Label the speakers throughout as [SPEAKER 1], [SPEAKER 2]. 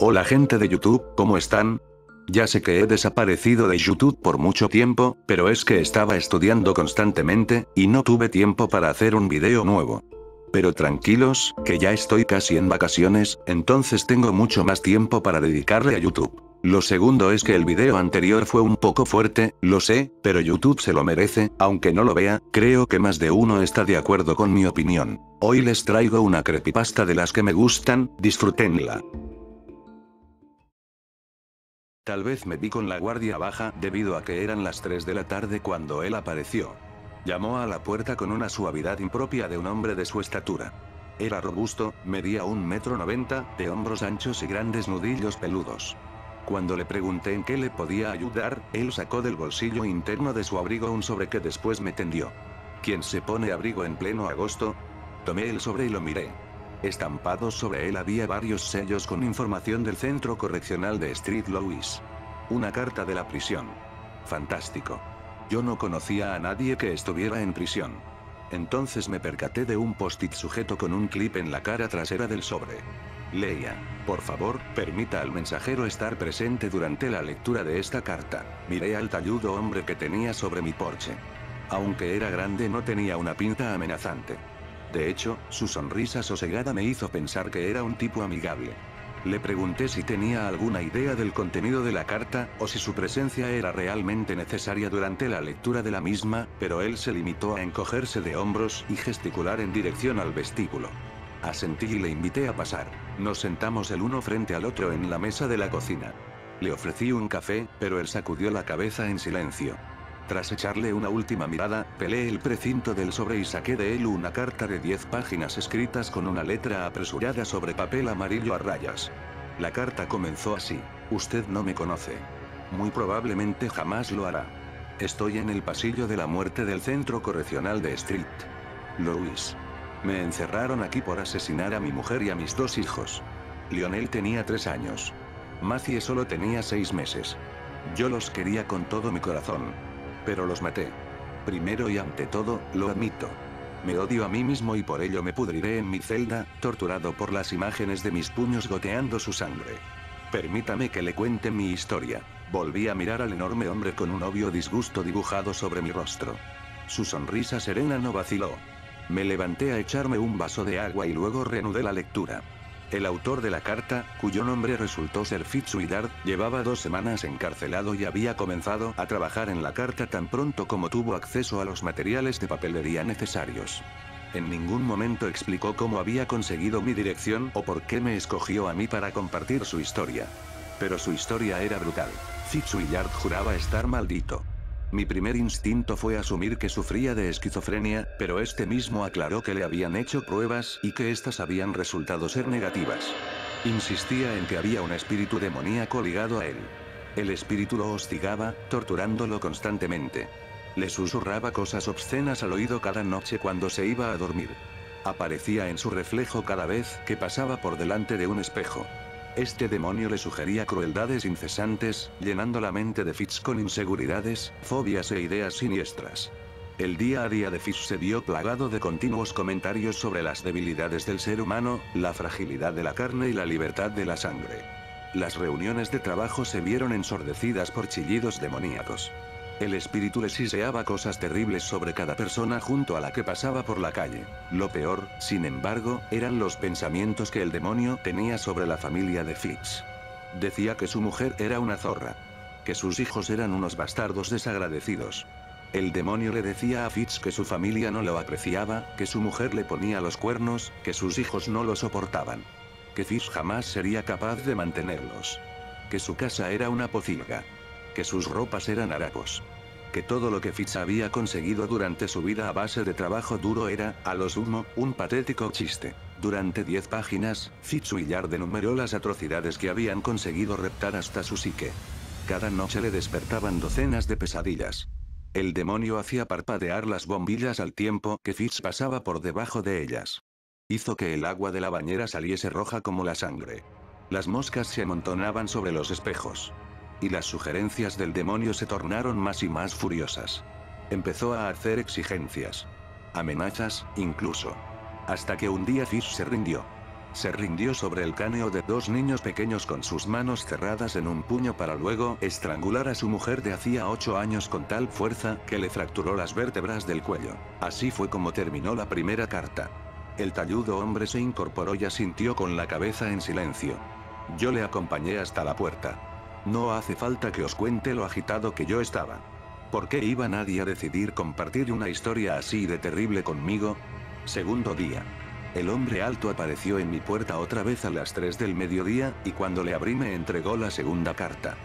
[SPEAKER 1] Hola gente de YouTube, ¿cómo están? Ya sé que he desaparecido de YouTube por mucho tiempo, pero es que estaba estudiando constantemente, y no tuve tiempo para hacer un video nuevo. Pero tranquilos, que ya estoy casi en vacaciones, entonces tengo mucho más tiempo para dedicarle a YouTube. Lo segundo es que el video anterior fue un poco fuerte, lo sé, pero YouTube se lo merece, aunque no lo vea, creo que más de uno está de acuerdo con mi opinión. Hoy les traigo una creepypasta de las que me gustan, disfrútenla. Tal vez me vi con la guardia baja debido a que eran las 3 de la tarde cuando él apareció. Llamó a la puerta con una suavidad impropia de un hombre de su estatura. Era robusto, medía 1,90 m, de hombros anchos y grandes nudillos peludos. Cuando le pregunté en qué le podía ayudar, él sacó del bolsillo interno de su abrigo un sobre que después me tendió. ¿Quién se pone abrigo en pleno agosto? Tomé el sobre y lo miré. Estampados sobre él había varios sellos con información del centro correccional de Street Louis. Una carta de la prisión. Fantástico. Yo no conocía a nadie que estuviera en prisión. Entonces me percaté de un post-it sujeto con un clip en la cara trasera del sobre. Leía: por favor, permita al mensajero estar presente durante la lectura de esta carta. Miré al talludo hombre que tenía sobre mi porche. Aunque era grande, no tenía una pinta amenazante. De hecho, su sonrisa sosegada me hizo pensar que era un tipo amigable. Le pregunté si tenía alguna idea del contenido de la carta, o si su presencia era realmente necesaria durante la lectura de la misma, pero él se limitó a encogerse de hombros y gesticular en dirección al vestíbulo. Asentí y le invité a pasar. Nos sentamos el uno frente al otro en la mesa de la cocina. Le ofrecí un café, pero él sacudió la cabeza en silencio. Tras echarle una última mirada, pelé el precinto del sobre y saqué de él una carta de 10 páginas escritas con una letra apresurada sobre papel amarillo a rayas. La carta comenzó así: usted no me conoce. Muy probablemente jamás lo hará. Estoy en el pasillo de la muerte del centro correccional de Street Louis. Me encerraron aquí por asesinar a mi mujer y a mis 2 hijos. Lionel tenía 3 años. Matthew solo tenía 6 meses. Yo los quería con todo mi corazón. Pero los maté. Primero y ante todo, lo admito. Me odio a mí mismo y por ello me pudriré en mi celda, torturado por las imágenes de mis puños goteando su sangre. Permítame que le cuente mi historia. Volví a mirar al enorme hombre con un obvio disgusto dibujado sobre mi rostro. Su sonrisa serena no vaciló. Me levanté a echarme un vaso de agua y luego reanudé la lectura. El autor de la carta, cuyo nombre resultó ser Fitzwillard, llevaba 2 semanas encarcelado y había comenzado a trabajar en la carta tan pronto como tuvo acceso a los materiales de papelería necesarios. En ningún momento explicó cómo había conseguido mi dirección o por qué me escogió a mí para compartir su historia. Pero su historia era brutal. Fitzwillard juraba estar maldito. Mi primer instinto fue asumir que sufría de esquizofrenia, pero este mismo aclaró que le habían hecho pruebas y que estas habían resultado ser negativas. Insistía en que había un espíritu demoníaco ligado a él. El espíritu lo hostigaba, torturándolo constantemente. Le susurraba cosas obscenas al oído cada noche cuando se iba a dormir. Aparecía en su reflejo cada vez que pasaba por delante de un espejo. Este demonio le sugería crueldades incesantes, llenando la mente de Fitz con inseguridades, fobias e ideas siniestras. El día a día de Fitz se vio plagado de continuos comentarios sobre las debilidades del ser humano, la fragilidad de la carne y la libertad de la sangre. Las reuniones de trabajo se vieron ensordecidas por chillidos demoníacos. El espíritu le siseaba cosas terribles sobre cada persona junto a la que pasaba por la calle. Lo peor, sin embargo, eran los pensamientos que el demonio tenía sobre la familia de Fitz. Decía que su mujer era una zorra. Que sus hijos eran unos bastardos desagradecidos. El demonio le decía a Fitz que su familia no lo apreciaba, que su mujer le ponía los cuernos, que sus hijos no lo soportaban. Que Fitz jamás sería capaz de mantenerlos. Que su casa era una pocilga. Que sus ropas eran harapos. Que todo lo que Fitz había conseguido durante su vida a base de trabajo duro era, a lo sumo, un patético chiste. Durante 10 páginas, Fitzwillard enumeró las atrocidades que habían conseguido reptar hasta su psique. Cada noche le despertaban docenas de pesadillas. El demonio hacía parpadear las bombillas al tiempo que Fitz pasaba por debajo de ellas. Hizo que el agua de la bañera saliese roja como la sangre. Las moscas se amontonaban sobre los espejos. Y las sugerencias del demonio se tornaron más y más furiosas. Empezó a hacer exigencias. Amenazas, incluso. Hasta que un día Fish se rindió. Se rindió sobre el cráneo de dos niños pequeños con sus manos cerradas en un puño para luego estrangular a su mujer de hacía 8 años con tal fuerza que le fracturó las vértebras del cuello. Así fue como terminó la primera carta. El talludo hombre se incorporó y asintió con la cabeza en silencio. Yo le acompañé hasta la puerta. No hace falta que os cuente lo agitado que yo estaba. ¿Por qué iba nadie a decidir compartir una historia así de terrible conmigo? Segundo día. El hombre alto apareció en mi puerta otra vez a las 3 del mediodía, y cuando le abrí me entregó la segunda carta.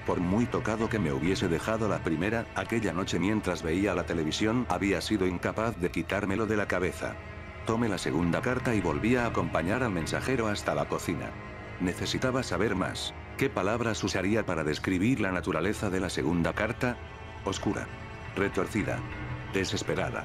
[SPEAKER 1] Por muy tocado que me hubiese dejado la primera, aquella noche mientras veía la televisión había sido incapaz de quitármelo de la cabeza. Tomé la segunda carta y volví a acompañar al mensajero hasta la cocina. Necesitaba saber más. ¿Qué palabras usaría para describir la naturaleza de la segunda carta? Oscura. Retorcida. Desesperada.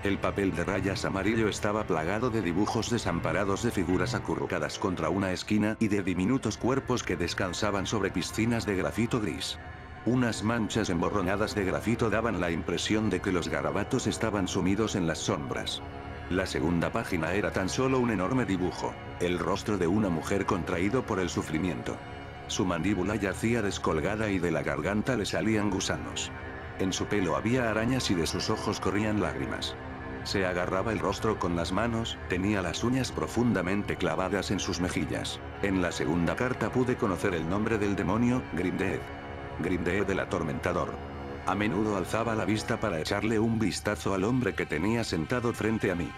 [SPEAKER 1] El papel de rayas amarillo estaba plagado de dibujos desamparados de figuras acurrucadas contra una esquina y de diminutos cuerpos que descansaban sobre piscinas de grafito gris. Unas manchas emborronadas de grafito daban la impresión de que los garabatos estaban sumidos en las sombras. La segunda página era tan solo un enorme dibujo, el rostro de una mujer contraído por el sufrimiento. Su mandíbula yacía descolgada y de la garganta le salían gusanos. En su pelo había arañas y de sus ojos corrían lágrimas. Se agarraba el rostro con las manos, tenía las uñas profundamente clavadas en sus mejillas. En la segunda carta pude conocer el nombre del demonio, Grimdeed. Grimdeed el atormentador. A menudo alzaba la vista para echarle un vistazo al hombre que tenía sentado frente a mí.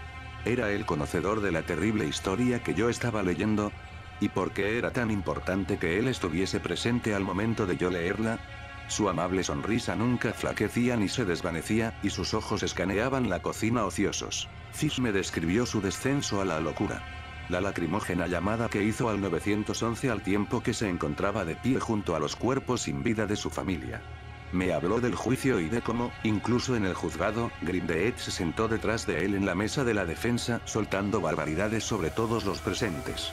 [SPEAKER 1] ¿Era el conocedor de la terrible historia que yo estaba leyendo? ¿Y por qué era tan importante que él estuviese presente al momento de yo leerla? Su amable sonrisa nunca flaquecía ni se desvanecía, y sus ojos escaneaban la cocina ociosos. Fish me describió su descenso a la locura. La lacrimógena llamada que hizo al 911 al tiempo que se encontraba de pie junto a los cuerpos sin vida de su familia. Me habló del juicio y de cómo, incluso en el juzgado, Grimdeed se sentó detrás de él en la mesa de la defensa, soltando barbaridades sobre todos los presentes.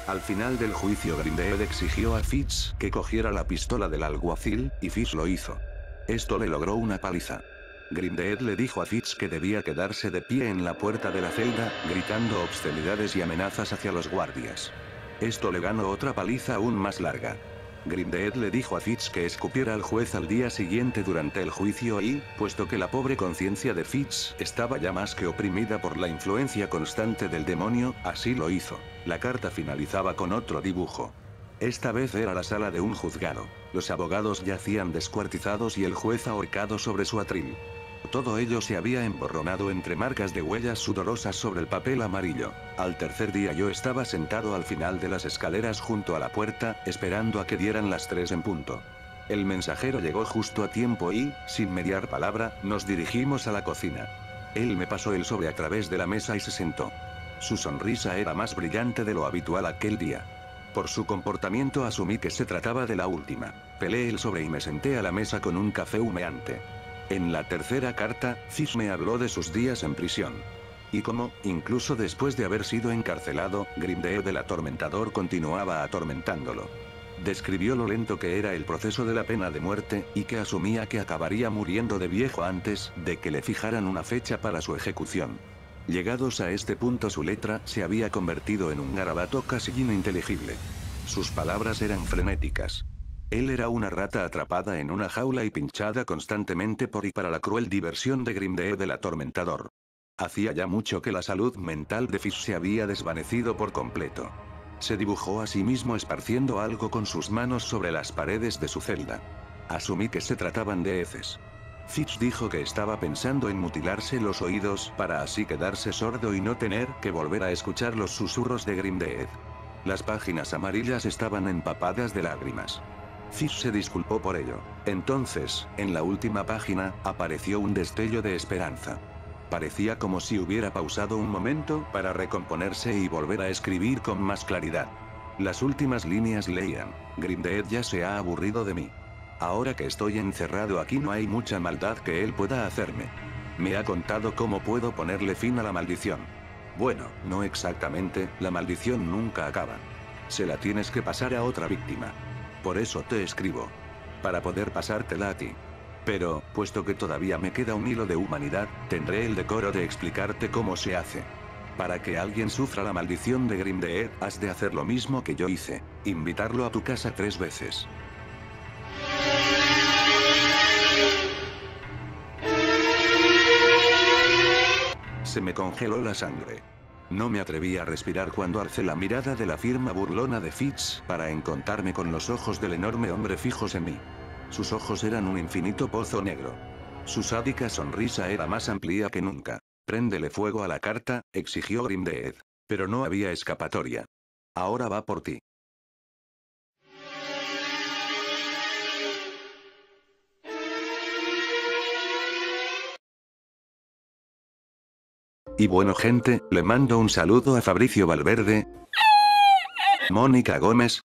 [SPEAKER 1] Al final del juicio Grimdeed exigió a Fitz que cogiera la pistola del alguacil, y Fitz lo hizo. Esto le logró una paliza. Grimdeed le dijo a Fitz que debía quedarse de pie en la puerta de la celda, gritando obscenidades y amenazas hacia los guardias. Esto le ganó otra paliza aún más larga. Grimdeed le dijo a Fitz que escupiera al juez al día siguiente durante el juicio y, puesto que la pobre conciencia de Fitz estaba ya más que oprimida por la influencia constante del demonio, así lo hizo. La carta finalizaba con otro dibujo. Esta vez era la sala de un juzgado. Los abogados yacían descuartizados y el juez ahorcado sobre su atril. Todo ello se había emborronado entre marcas de huellas sudorosas sobre el papel amarillo. Al tercer día yo estaba sentado al final de las escaleras junto a la puerta, esperando a que dieran las 3 en punto. El mensajero llegó justo a tiempo y, sin mediar palabra, nos dirigimos a la cocina. Él me pasó el sobre a través de la mesa y se sentó. Su sonrisa era más brillante de lo habitual aquel día. Por su comportamiento asumí que se trataba de la última. Pelé el sobre y me senté a la mesa con un café humeante. En la tercera carta, Fish me habló de sus días en prisión. Y cómo, incluso después de haber sido encarcelado, Grimdeed el atormentador continuaba atormentándolo. Describió lo lento que era el proceso de la pena de muerte, y que asumía que acabaría muriendo de viejo antes de que le fijaran una fecha para su ejecución. Llegados a este punto su letra se había convertido en un garabato casi ininteligible. Sus palabras eran frenéticas. Él era una rata atrapada en una jaula y pinchada constantemente por y para la cruel diversión de Grimdeed el atormentador. Hacía ya mucho que la salud mental de Fish se había desvanecido por completo. Se dibujó a sí mismo esparciendo algo con sus manos sobre las paredes de su celda. Asumí que se trataban de heces. Fitz dijo que estaba pensando en mutilarse los oídos para así quedarse sordo y no tener que volver a escuchar los susurros de Grimdeed. Las páginas amarillas estaban empapadas de lágrimas. Fish se disculpó por ello. Entonces, en la última página, apareció un destello de esperanza. Parecía como si hubiera pausado un momento para recomponerse y volver a escribir con más claridad. Las últimas líneas leían: Grimdeed ya se ha aburrido de mí. Ahora que estoy encerrado aquí no hay mucha maldad que él pueda hacerme. Me ha contado cómo puedo ponerle fin a la maldición. Bueno, no exactamente, la maldición nunca acaba. Se la tienes que pasar a otra víctima. Por eso te escribo. Para poder pasártela a ti. Pero, puesto que todavía me queda un hilo de humanidad, tendré el decoro de explicarte cómo se hace. Para que alguien sufra la maldición de Grindelwald, has de hacer lo mismo que yo hice. Invitarlo a tu casa 3 veces. Se me congeló la sangre. No me atreví a respirar cuando alcé la mirada de la firma burlona de Fitz para encontrarme con los ojos del enorme hombre fijos en mí. Sus ojos eran un infinito pozo negro. Su sádica sonrisa era más amplia que nunca. «Préndele fuego a la carta», exigió Grindelwald. Pero no había escapatoria. «Ahora va por ti». Y bueno gente, le mando un saludo a Fabricio Valverde, Mónica Gómez,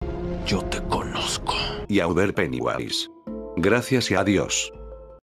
[SPEAKER 2] Yo te conozco.
[SPEAKER 1] y a Uber Pennywise. Gracias y adiós.